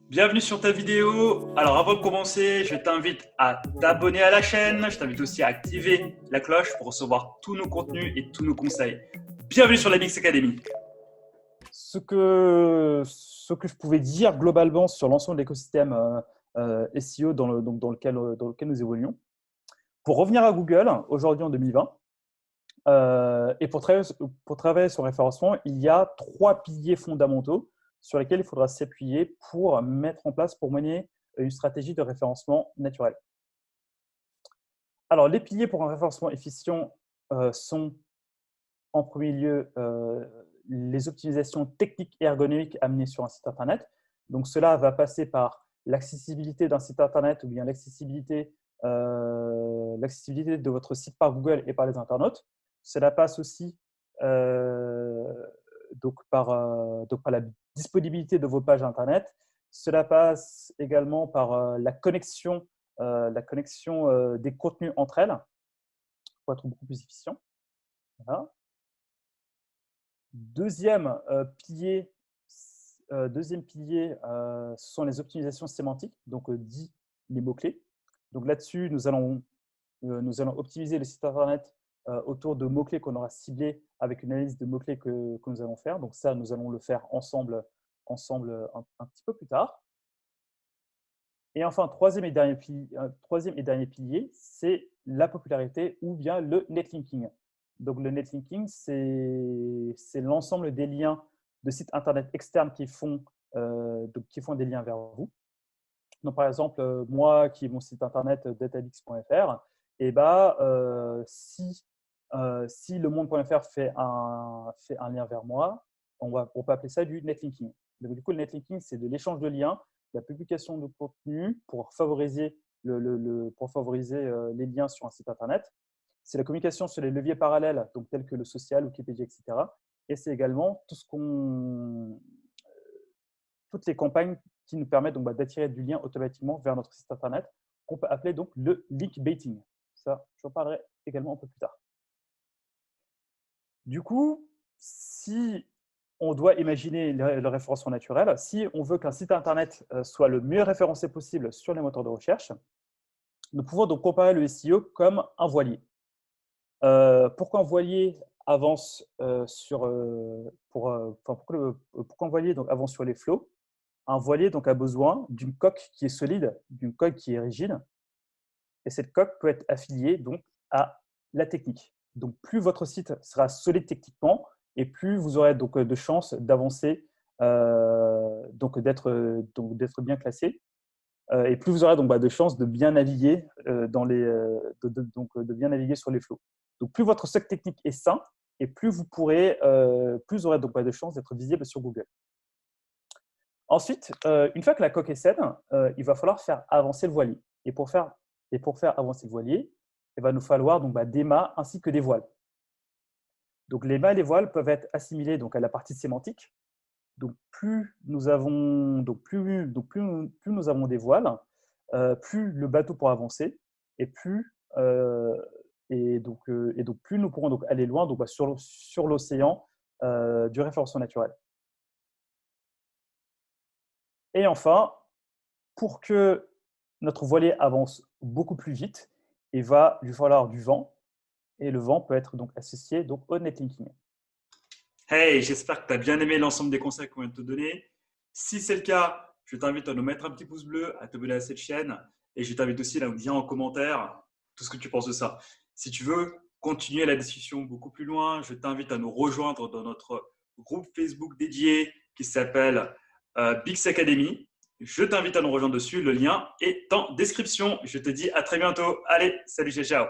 Bienvenue sur ta vidéo. Alors avant de commencer, je t'invite à t'abonner à la chaîne. Je t'invite aussi à activer la cloche pour recevoir tous nos contenus et tous nos conseils. Bienvenue sur la Mix Academy. Ce que je pouvais dire globalement sur l'ensemble de l'écosystème SEO dans lequel nous évoluons. Pour revenir à Google, aujourd'hui en 2020, et pour travailler sur le référencement, il y a 3 piliers fondamentaux sur lesquels il faudra s'appuyer pour mener une stratégie de référencement naturel. Alors, les piliers pour un référencement efficient sont en premier lieu les optimisations techniques et ergonomiques amenées sur un site internet. Donc, cela va passer par l'accessibilité d'un site internet ou bien l'accessibilité de votre site par Google et par les internautes. Cela passe aussi par la disponibilité de vos pages internet. Cela passe également par la connexion des contenus entre elles pour être beaucoup plus efficient. Voilà. Deuxième pilier, ce sont les optimisations sémantiques, donc dit les mots-clés. Donc là-dessus, nous allons optimiser le site internet autour de mots-clés qu'on aura ciblés avec une analyse de mots-clés que nous allons faire. Donc ça, nous allons le faire ensemble un petit peu plus tard. Et enfin, troisième et dernier pilier, c'est la popularité ou bien le netlinking. Donc le netlinking, c'est l'ensemble des liens de sites internet externes qui font des liens vers vous. Donc par exemple, moi qui ai mon site internet databix.fr, et si lemonde.fr fait un lien vers moi, on peut appeler ça du netlinking. Donc du coup, le netlinking, c'est de l'échange de liens, la publication de contenu pour favoriser les liens sur un site internet. C'est la communication sur les leviers parallèles, donc tels que le social, Wikipédia, etc. Et c'est également toutes les campagnes qui nous permettent d'attirer du lien automatiquement vers notre site internet, qu'on peut appeler donc le link baiting. Ça, j'en parlerai également un peu plus tard. Du coup, si on doit imaginer le référencement naturel, si on veut qu'un site internet soit le mieux référencé possible sur les moteurs de recherche, nous pouvons donc comparer le SEO comme un voilier. Pourquoi un voilier avance pourquoi un voilier donc avance sur les flots? Un voilier donc a besoin d'une coque qui est solide, d'une coque qui est rigide, et cette coque peut être affiliée donc à la technique. Donc plus votre site sera solide techniquement, et plus vous aurez donc de chances d'avancer, d'être bien classé, et plus vous aurez donc de chances de bien naviguer de bien naviguer sur les flots. Donc plus votre stock technique est sain, et plus vous aurez donc de chances d'être visible sur Google. Ensuite, une fois que la coque est saine, il va falloir faire avancer le voilier. Et pour faire avancer le voilier, il va nous falloir donc des mâts ainsi que des voiles. Donc les mâts et les voiles peuvent être assimilés donc à la partie sémantique. Donc plus nous avons des voiles, plus le bateau pourra avancer, et plus plus nous pourrons donc aller loin sur l'océan du référencement naturel. Et enfin, pour que notre voilier avance beaucoup plus vite, il va lui falloir du vent, et le vent peut être donc associé donc au netlinking. Hey, j'espère que tu as bien aimé l'ensemble des conseils qu'on vient de te donner. Si c'est le cas, je t'invite à nous mettre un petit pouce bleu, à t'abonner à cette chaîne, et je t'invite aussi à nous dire en commentaire tout ce que tu penses de ça. Si tu veux continuer la discussion beaucoup plus loin, je t'invite à nous rejoindre dans notre groupe Facebook dédié qui s'appelle Bix Academy. Je t'invite à nous rejoindre dessus. Le lien est en description. Je te dis à très bientôt. Allez, salut, ciao, ciao.